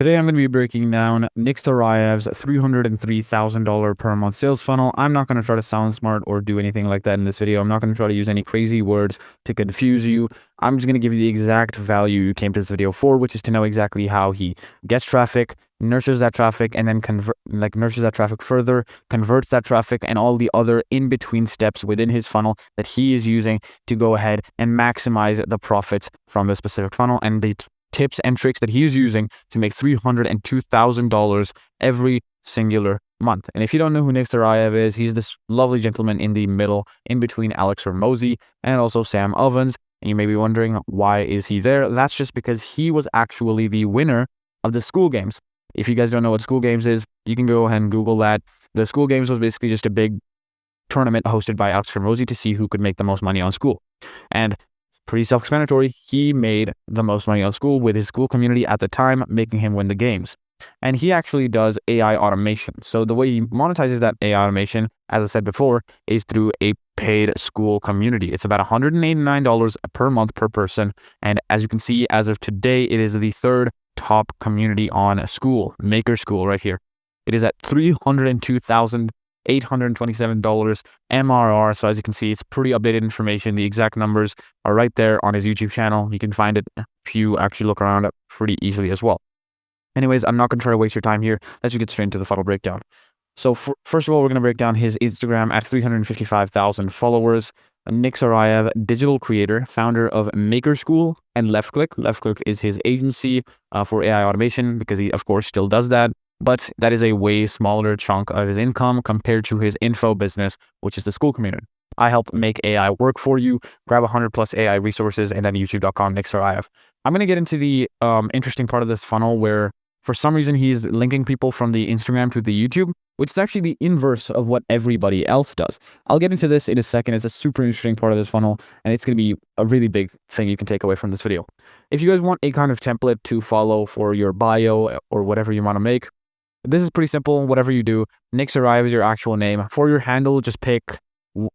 Today I'm going to be breaking down Nick Saraev's $303,000 per month sales funnel. I'm not going to try to sound smart or do anything like that in this video. I'm not going to try to use any crazy words to confuse you. I'm just going to give you the exact value you came to this video for, which is to know exactly how he gets traffic, nurtures that traffic, and then nurtures that traffic further, converts that traffic, and all the other in-between steps within his funnel that he is using to go ahead and maximize the profits from the specific funnel and the tips and tricks that he is using to make $302,000 every singular month. And if you don't know who Nick Saraev is, he's this lovely gentleman in the middle, in between Alex Hormozi and also Sam Ovens. And you may be wondering, why is he there? That's just because he was actually the winner of the school games. If you guys don't know what school games is, you can go ahead and Google that. The school games was basically just a big tournament hosted by Alex Hormozi to see who could make the most money on school. And pretty self-explanatory, he made the most money on school with his school community at the time, making him win the games. And he actually does AI automation. So the way he monetizes that AI automation, as I said before, is through a paid school community. It's about $189 per month per person. And as you can see, as of today, it is the third top community on school, Maker School right here. It is at $302,827 MRR. So as you can see, it's pretty updated information. The exact numbers are right there on his YouTube channel. You can find it if you actually look around it pretty easily as well. Anyways, I'm not going to try to waste your time here. Let's just get straight into the funnel breakdown. So first of all, we're going to break down his Instagram at 355,000 followers. Nick Saraev, digital creator, founder of Maker School and Left Click. Left Click is his agency for AI automation, because he, of course, still does that. But that is a way smaller chunk of his income compared to his info business, which is the school community. I help make AI work for you. Grab 100+ AI resources and then youtube.com Nick Saraev. I'm going to get into the interesting part of this funnel where for some reason he's linking people from the Instagram to the YouTube, which is actually the inverse of what everybody else does. I'll get into this in a second. It's a super interesting part of this funnel, and it's going to be a really big thing you can take away from this video. If you guys want a kind of template to follow for your bio or whatever you want to make, this is pretty simple. Whatever you do, Nick Saraev is your actual name. For your handle, just pick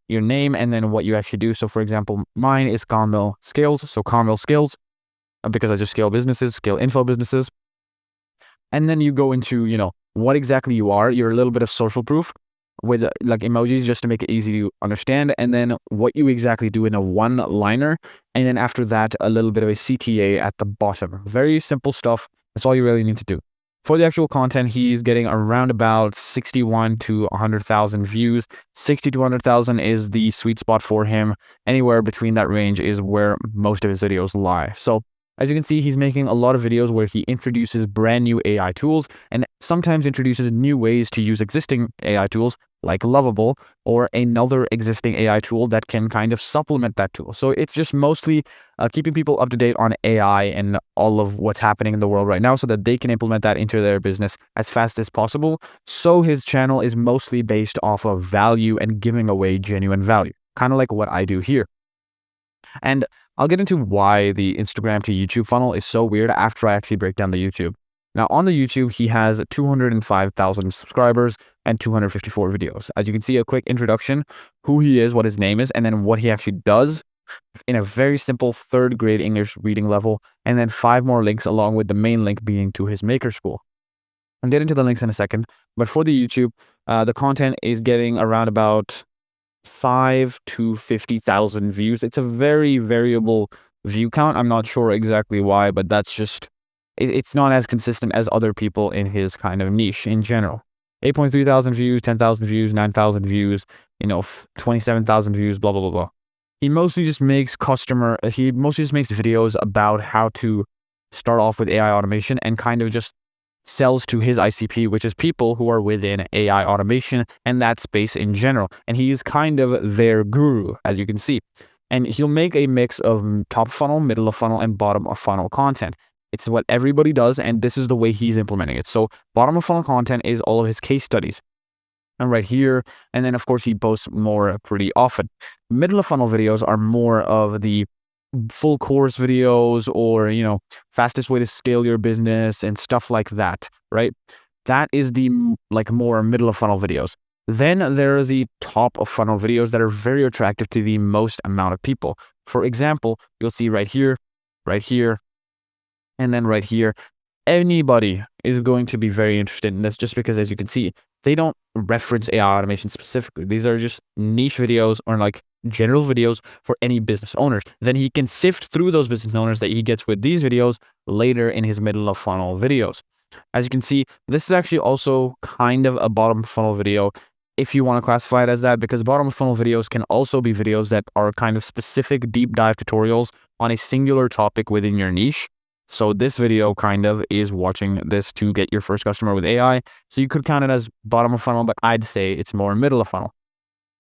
your name and then what you actually do. So for example, mine is Carmel Scales. So Carmel Scales, because I just scale businesses, scale info businesses. And then you go into, what exactly you are. You're a little bit of social proof with like emojis just to make it easy to understand. And then what you exactly do in a one-liner. And then after that, a little bit of a CTA at the bottom. Very simple stuff. That's all you really need to do. For the actual content, he's getting around about 61 to 100,000 views. 60 to 100,000 is the sweet spot for him. Anywhere between that range is where most of his videos lie. So as you can see, he's making a lot of videos where he introduces brand new AI tools and sometimes introduces new ways to use existing AI tools like Lovable or another existing AI tool that can kind of supplement that tool. So it's just mostly keeping people up to date on AI and all of what's happening in the world right now so that they can implement that into their business as fast as possible. So his channel is mostly based off of value and giving away genuine value, kind of like what I do here. And I'll get into why the Instagram to YouTube funnel is so weird after I actually break down the YouTube. Now on the YouTube, he has 205,000 subscribers and 254 videos. As you can see, a quick introduction, who he is, what his name is, and then what he actually does in a very simple 3rd grade English reading level, and then 5 more links along with the main link being to his Maker School. I'll get into the links in a second, but for the YouTube, the content is getting around about 5 to 50,000 views. It's a very variable view count. I'm not sure exactly why, but that's just, it's not as consistent as other people in his kind of niche in general. 8.3 thousand views, 10,000 views, 9,000 views, 27,000 views, blah, blah, blah, blah. He mostly just makes videos about how to start off with AI automation and kind of just sells to his ICP, which is people who are within AI automation and that space in general. And he's kind of their guru, as you can see. And he'll make a mix of top funnel, middle of funnel, and bottom of funnel content. It's what everybody does, and this is the way he's implementing it. So bottom of funnel content is all of his case studies. And right here, and then of course he posts more pretty often. Middle of funnel videos are more of the full course videos or, fastest way to scale your business and stuff like that, right? That is the more middle of funnel videos. Then there are the top of funnel videos that are very attractive to the most amount of people. For example, you'll see right here, and then right here. anybody is going to be very interested in this, just because, as you can see, they don't reference AI automation specifically. These are just niche videos or like general videos for any business owners. Then he can sift through those business owners that he gets with these videos later in his middle of funnel videos. As you can see, this is actually also kind of a bottom of funnel video, if you want to classify it as that, because bottom of funnel videos can also be videos that are kind of specific deep dive tutorials on a singular topic within your niche. So this video kind of is watching this to get your first customer with AI. So you could count it as bottom of funnel, but I'd say it's more middle of funnel.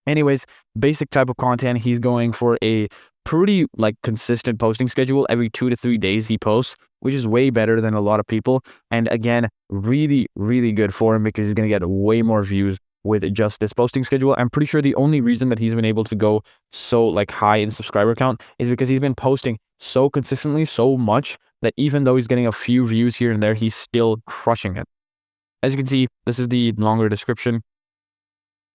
Anyways, basic type of content, he's going for a pretty like consistent posting schedule. Every 2 to 3 days he posts, which is way better than a lot of people. And again, really, really good for him because he's going to get way more views with just this posting schedule. I'm pretty sure the only reason that he's been able to go so like high in subscriber count is because he's been posting so consistently, so much, that even though he's getting a few views here and there, he's still crushing it. As you can see, this is the longer description.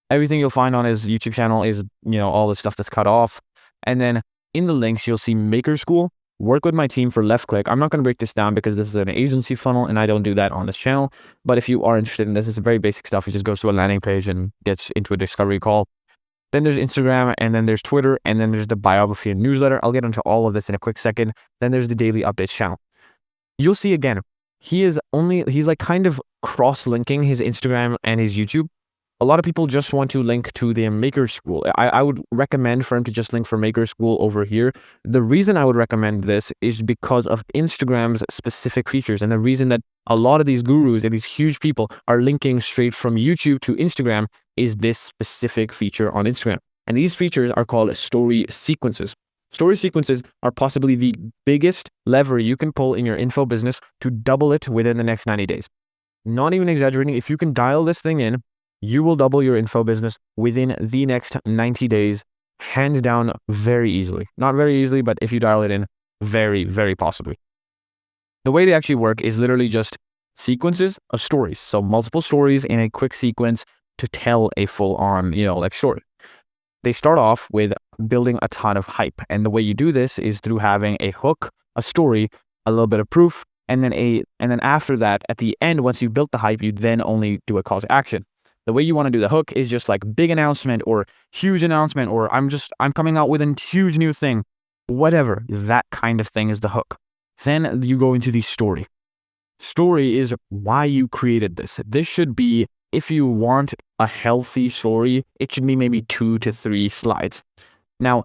Everything you'll find on his YouTube channel is, all the stuff that's cut off. And then in the links, you'll see Maker School. Work with my team for left click. I'm not going to break this down because this is an agency funnel and I don't do that on this channel. But if you are interested in this, it's very basic stuff. He just goes to a landing page and gets into a discovery call. Then there's Instagram, and then there's Twitter, and then there's the biography and newsletter. I'll get into all of this in a quick second. Then there's the daily updates channel. You'll see again, he's like kind of cross-linking his Instagram and his YouTube. A lot of people just want to link to the Maker School. I would recommend for him to just link for Maker School over here. The reason I would recommend this is because of Instagram's specific features, and the reason that a lot of these gurus and these huge people are linking straight from YouTube to Instagram is this specific feature on Instagram. And these features are called story sequences. Story sequences are possibly the biggest lever you can pull in your info business to double it within the next 90 days. Not even exaggerating. If you can dial this thing in, you will double your info business within the next 90 days, hands down, very easily. Not very easily, but if you dial it in, very, very possibly. The way they actually work is literally just sequences of stories. So multiple stories in a quick sequence to tell a full-on, like story. They start off with building a ton of hype. And the way you do this is through having a hook, a story, a little bit of proof, and then after that, at the end, once you've built the hype, you then only do a call to action. The way you want to do the hook is just like big announcement or huge announcement, or I'm coming out with a huge new thing. Whatever, that kind of thing is the hook. Then you go into the story. Story is why you created this. This should be, if you want a healthy story, it should be maybe 2 to 3 slides. Now,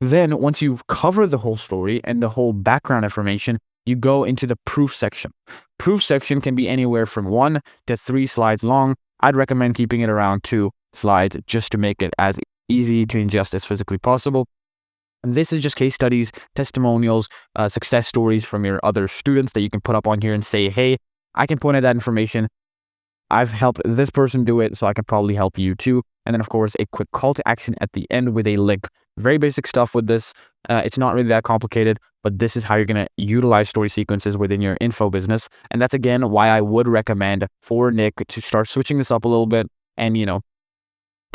then once you've covered the whole story and the whole background information, you go into the proof section. Proof section can be anywhere from 1 to 3 slides long. I'd recommend keeping it around 2 slides just to make it as easy to ingest as physically possible. And this is just case studies, testimonials, success stories from your other students that you can put up on here and say, hey, I can point at that information. I've helped this person do it, so I can probably help you too. And then, of course, a quick call to action at the end with a link. Very basic stuff with this. It's not really that complicated, but this is how you're going to utilize story sequences within your info business. And that's, again, why I would recommend for Nick to start switching this up a little bit and,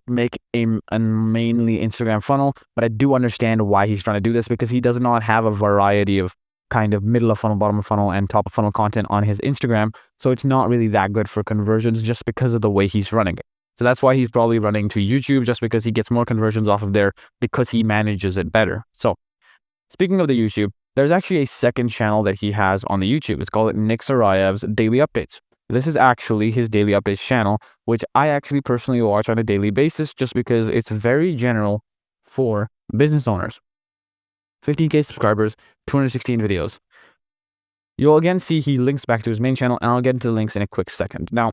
make a mainly Instagram funnel. But I do understand why he's trying to do this, because he does not have a variety of kind of middle of funnel, bottom of funnel, and top of funnel content on his Instagram. So it's not really that good for conversions just because of the way he's running it. So that's why he's probably running to YouTube, just because he gets more conversions off of there because he manages it better. So speaking of the YouTube, there's actually a second channel that he has on the YouTube. It's called Nick Saraev's Daily Updates. This is actually his Daily Updates channel, which I actually personally watch on a daily basis just because it's very general for business owners. 15K subscribers, 216 videos. You'll again see he links back to his main channel, and I'll get into the links in a quick second. Now,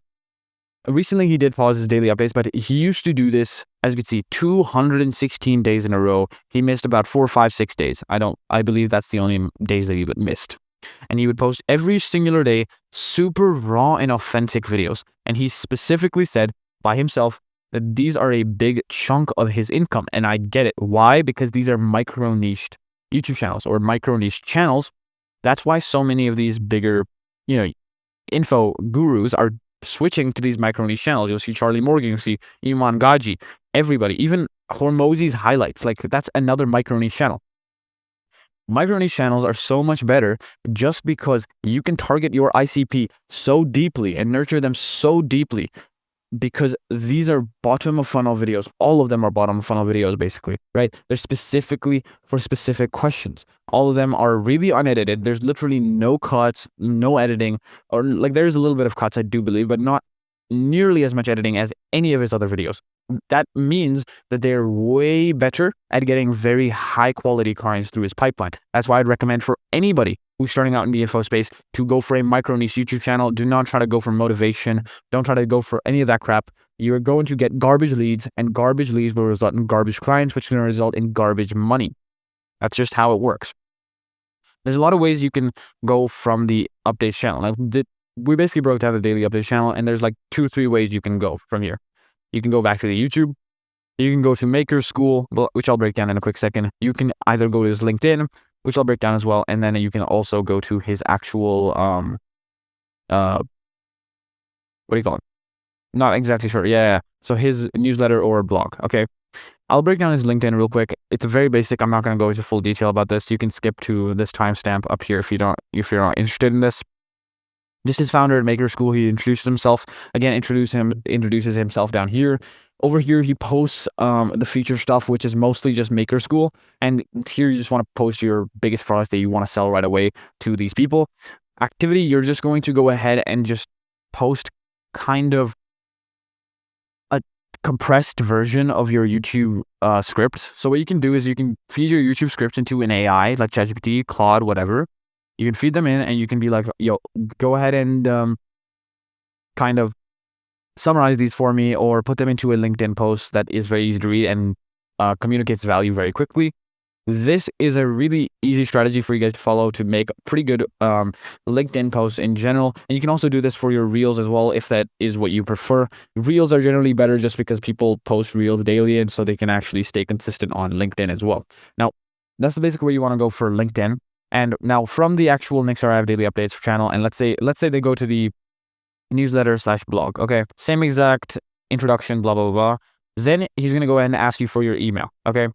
recently he did pause his daily updates, but he used to do this, as you can see, 216 days in a row. He missed about 4, 5, 6 days. I believe that's the only days that he would missed. And he would post every singular day, super raw and authentic videos. And he specifically said by himself that these are a big chunk of his income. And I get it. Why? Because these are micro-niched YouTube channels or micro-niche channels. That's why so many of these bigger, info gurus are switching to these micro-niche channels. You'll see Charlie Morgan, you'll see Iman Gaji, everybody, even Hormozi's highlights. Like, that's another micro-niche channel. Micro niche channels are so much better just because you can target your ICP so deeply and nurture them so deeply, because these are bottom of funnel videos. All of them are bottom of funnel videos, basically, right? They're specifically for specific questions. All of them are really unedited. There's literally no cuts, no editing, or like there's a little bit of cuts, I do believe, but not nearly as much editing as any of his other videos. That means that they're way better at getting very high quality clients through his pipeline. That's why I'd recommend for anybody who's starting out in the info space to go for a micro niche YouTube channel. Do not try to go for motivation. Don't try to go for any of that crap. You're going to get garbage leads, and garbage leads will result in garbage clients, which can result in garbage money. That's just how it works. There's a lot of ways you can go from the updates channel. Now, we basically broke down the daily updates channel, and there's like 2-3 ways you can go from here. You can go back to the YouTube. You can go to Maker School, which I'll break down in a quick second. You can either go to his LinkedIn, which I'll break down as well, and then you can also go to his actual what do you call it? Not exactly sure. Yeah. So his newsletter or blog. Okay. I'll break down his LinkedIn real quick. It's very basic. I'm not going to go into full detail about this. You can skip to this timestamp up here if you're not interested in this. Just his founder at Maker School, he introduces himself. Again, introduces himself down here. Over here, he posts the feature stuff, which is mostly just Maker School. And here, you just want to post your biggest product that you want to sell right away to these people. Activity, you're just going to go ahead and just post kind of a compressed version of your YouTube scripts. So what you can do is you can feed your YouTube scripts into an AI, like ChatGPT, Claude, whatever. You can feed them in, and you can be like, yo, go ahead and kind of summarize these for me, or put them into a LinkedIn post that is very easy to read and communicates value very quickly. This is a really easy strategy for you guys to follow to make pretty good LinkedIn posts in general. And you can also do this for your Reels as well, if that is what you prefer. Reels are generally better just because people post Reels daily, and so they can actually stay consistent on LinkedIn as well. Now, that's basically where you want to go for LinkedIn. And now from the actual Nick Saraev daily updates channel, and let's say they go to the newsletter/blog. Okay, same exact introduction, blah, blah, blah. Then he's going to go ahead and ask you for your email. Okay,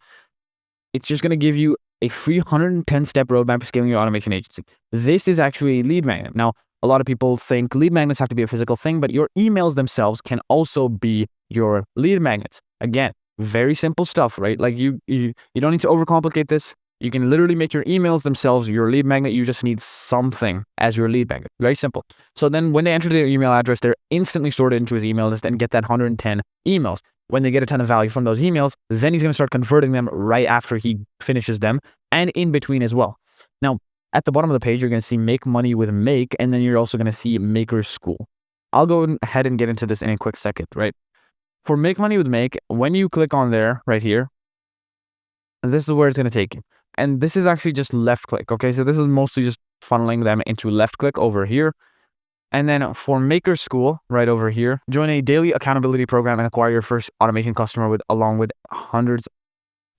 it's just going to give you a free 110-step roadmap for scaling your automation agency. This is actually a lead magnet. Now, a lot of people think lead magnets have to be a physical thing, but your emails themselves can also be your lead magnets. Again, very simple stuff, right? Like you don't need to overcomplicate this. You can literally make your emails themselves your lead magnet. You just need something as your lead magnet. Very simple. So then when they enter their email address, they're instantly sorted into his email list and get that 110 emails. When they get a ton of value from those emails, then he's going to start converting them right after he finishes them, and in between as well. Now, at the bottom of the page, you're going to see Make Money with Make, and then you're also going to see Maker School. I'll go ahead and get into this in a quick second, right? For Make Money with Make, when you click on there right here, this is where it's going to take you. And this is actually just left click. Okay, so this is mostly just funneling them into left click over here. And then for Maker School, right over here, join a daily accountability program and acquire your first automation customer along with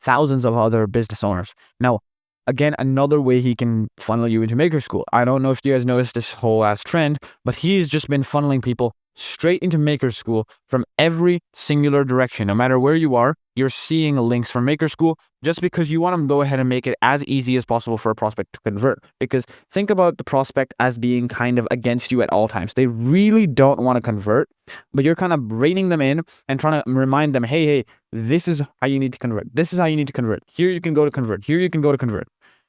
thousands of other business owners. Now, again, another way he can funnel you into Maker School. I don't know if you guys noticed this whole ass trend, but he's just been funneling people straight into Maker School from every singular direction. No matter where you are, you're seeing links from Maker School just because you want to go ahead and make it as easy as possible for a prospect to convert. Because think about the prospect as being kind of against you at all times. They really don't want to convert, but you're kind of reining them in and trying to remind them, hey, this is how you need to convert. This is how you need to convert. Here you can go to convert. Here you can go to convert.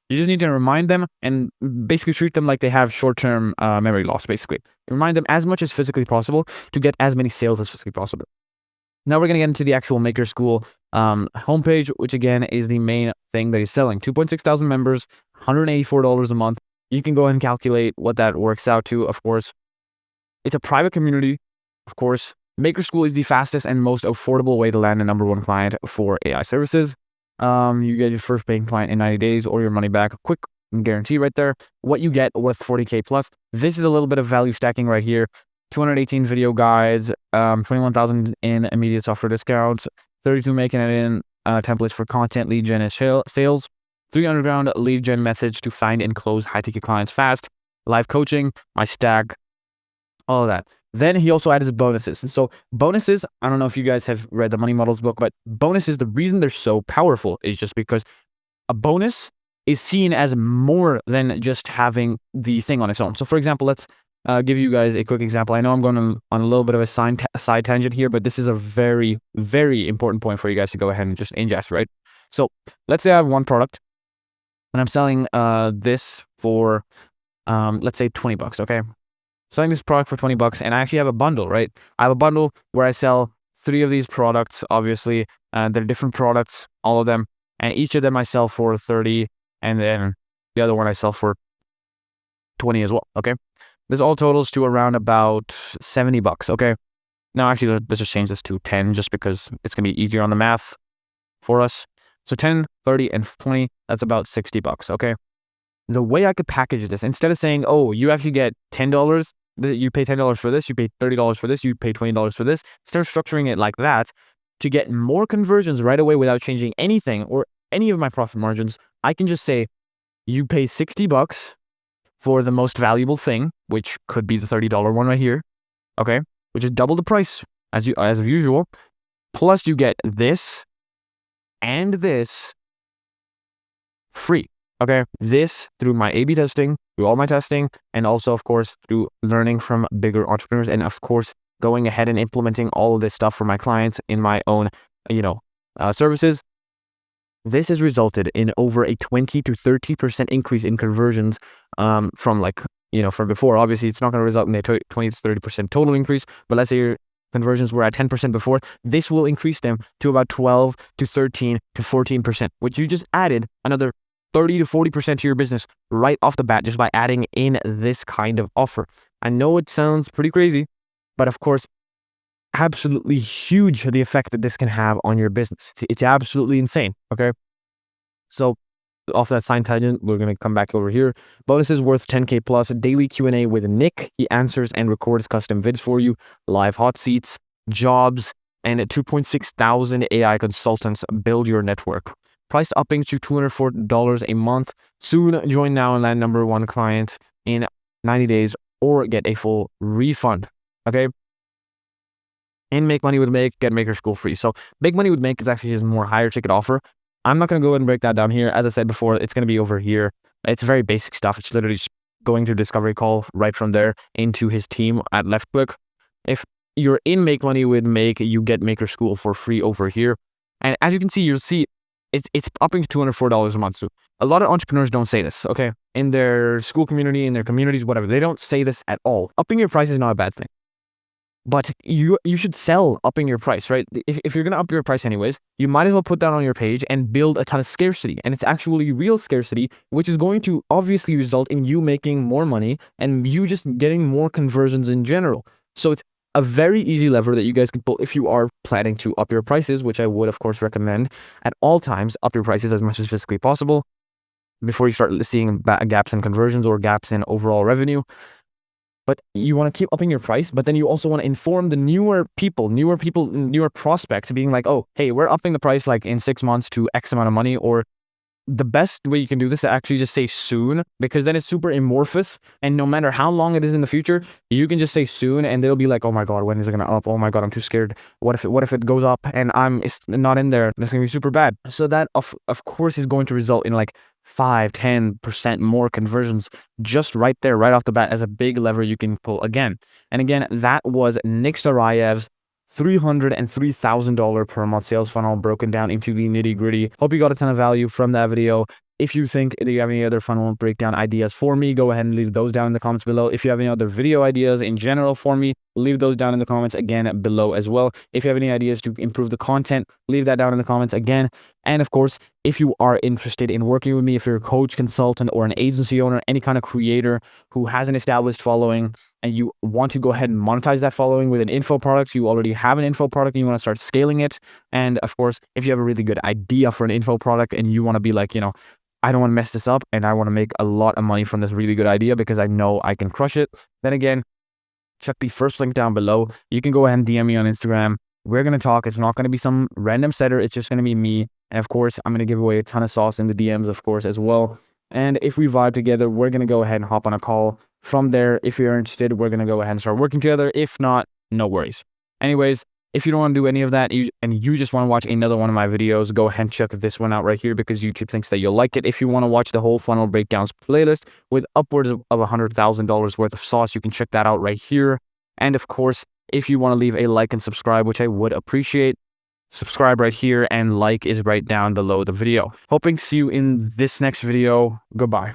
You just need to remind them and basically treat them like they have short-term memory loss, basically. Remind them as much as physically possible to get as many sales as physically possible. Now we're going to get into the actual Maker School homepage, which again is the main thing that he's selling. 2.6 thousand members, $184 a month. You can go ahead and calculate what that works out to, of course. It's a private community, of course. Maker School is the fastest and most affordable way to land a #1 client for AI services. You get your first paying client in 90 days or your money back. Quick guarantee right there. What you get worth 40K plus. This is a little bit of value stacking right here. 218 video guides, 21,000 in immediate software discounts, 32 making it in templates for content, lead gen, and sales, 3 underground lead gen methods to find and close high-ticket clients fast, live coaching, my stack, all of that. Then he also added his bonuses. And so bonuses, I don't know if you guys have read the Money Models book, but bonuses, the reason they're so powerful is just because a bonus is seen as more than just having the thing on its own. So for example, let's give you guys a quick example. I know I'm going on a little bit of a side tangent here, but this is a very, very important point for you guys to go ahead and just ingest, right? So let's say I have one product and I'm selling this for, let's say $20, okay? Selling this product for $20 and I actually have a bundle, right? I have a bundle where I sell 3 of these products, obviously. They're different products, all of them. And each of them I sell for 30 and then the other one I sell for 20 as well, okay? This all totals to around about $70, okay? Now, actually, let's just change this to 10 just because it's going to be easier on the math for us. So 10, 30, and 20, that's about $60, okay? The way I could package this, instead of saying, oh, you actually get $10, you pay $10 for this, you pay $30 for this, you pay $20 for this, start structuring it like that to get more conversions right away without changing anything or any of my profit margins. I can just say, you pay $60 for the most valuable thing, which could be the $30 one right here, okay? Which is double the price as usual. Plus you get this and this free, okay? This through my A/B testing, through all my testing, and also, of course, through learning from bigger entrepreneurs, and of course, going ahead and implementing all of this stuff for my clients in my own, services. This has resulted in over a 20 to 30% increase in conversions from from before. Obviously, it's not going to result in a 20 to 30% total increase, but let's say your conversions were at 10% before. This will increase them to about 12 to 13 to 14%, which you just added another 30 to 40% to your business right off the bat just by adding in this kind of offer. I know it sounds pretty crazy, but of course, absolutely huge the effect that this can have on your business. It's absolutely insane, okay? So off that side tangent, we're going to come back over here. Bonuses worth 10K plus, daily Q&A with Nick. He answers and records custom vids for you, live hot seats, jobs, and 2.6 thousand AI consultants build your network. Price upping to $204 a month. Soon, join now and land number 1 client in 90 days or get a full refund, okay? In Make Money with Make, get Maker School free. So Make Money with Make is actually his more higher ticket offer. I'm not going to go ahead and break that down here. As I said before, it's going to be over here. It's very basic stuff. It's literally just going to discovery call right from there into his team at left click. If you're in Make Money with Make, you get Maker School for free over here. And as you can see, you'll see it's upping to $204 a month. So a lot of entrepreneurs don't say this, okay? In their school community, in their communities, whatever. They don't say this at all. Upping your price is not a bad thing. But you should sell upping your price, right? If you're going to up your price anyways, you might as well put that on your page and build a ton of scarcity. And it's actually real scarcity, which is going to obviously result in you making more money and you just getting more conversions in general. So it's a very easy lever that you guys can pull if you are planning to up your prices, which I would, of course, recommend at all times. Up your prices as much as physically possible before you start seeing gaps in conversions or gaps in overall revenue. But you want to keep upping your price, but then you also want to inform the newer prospects being like, oh, hey, we're upping the price like in 6 months to X amount of money. Or the best way you can do this is actually just say soon, because then it's super amorphous. And no matter how long it is in the future, you can just say soon and they'll be like, oh my God, when is it going to up? Oh my God, I'm too scared. What if it goes up and it's not in there? It's going to be super bad. So that of course is going to result in like 5-10% more conversions just right there, right off the bat, as a big lever you can pull again. And again, that was Nick Saraev's $303,000 per month sales funnel broken down into the nitty gritty. Hope you got a ton of value from that video. If you think that you have any other funnel breakdown ideas for me, go ahead and leave those down in the comments below. If you have any other video ideas in general for me, leave those down in the comments again below as well. If you have any ideas to improve the content, leave that down in the comments again. And of course, if you are interested in working with me, if you're a coach, consultant, or an agency owner, any kind of creator who has an established following and you want to go ahead and monetize that following with an info product, you already have an info product and you want to start scaling it. And of course, if you have a really good idea for an info product and you want to be like, I don't want to mess this up and I want to make a lot of money from this really good idea because I know I can crush it, then again, check the first link down below. You can go ahead and DM me on Instagram. We're going to talk. It's not going to be some random setter. It's just going to be me. And of course, I'm going to give away a ton of sauce in the DMs, of course, as well. And if we vibe together, we're going to go ahead and hop on a call. From there, if you're interested, we're going to go ahead and start working together. If not, no worries. Anyways, If you don't want to do any of that and you just want to watch another one of my videos, go ahead and check this one out right here because YouTube thinks that you'll like it. If you want to watch the whole funnel breakdowns playlist with upwards of $100,000 worth of sauce, you can check that out right here. And of course, if you want to leave a like and subscribe, which I would appreciate, subscribe right here and like is right down below the video. Hoping to see you in this next video. Goodbye.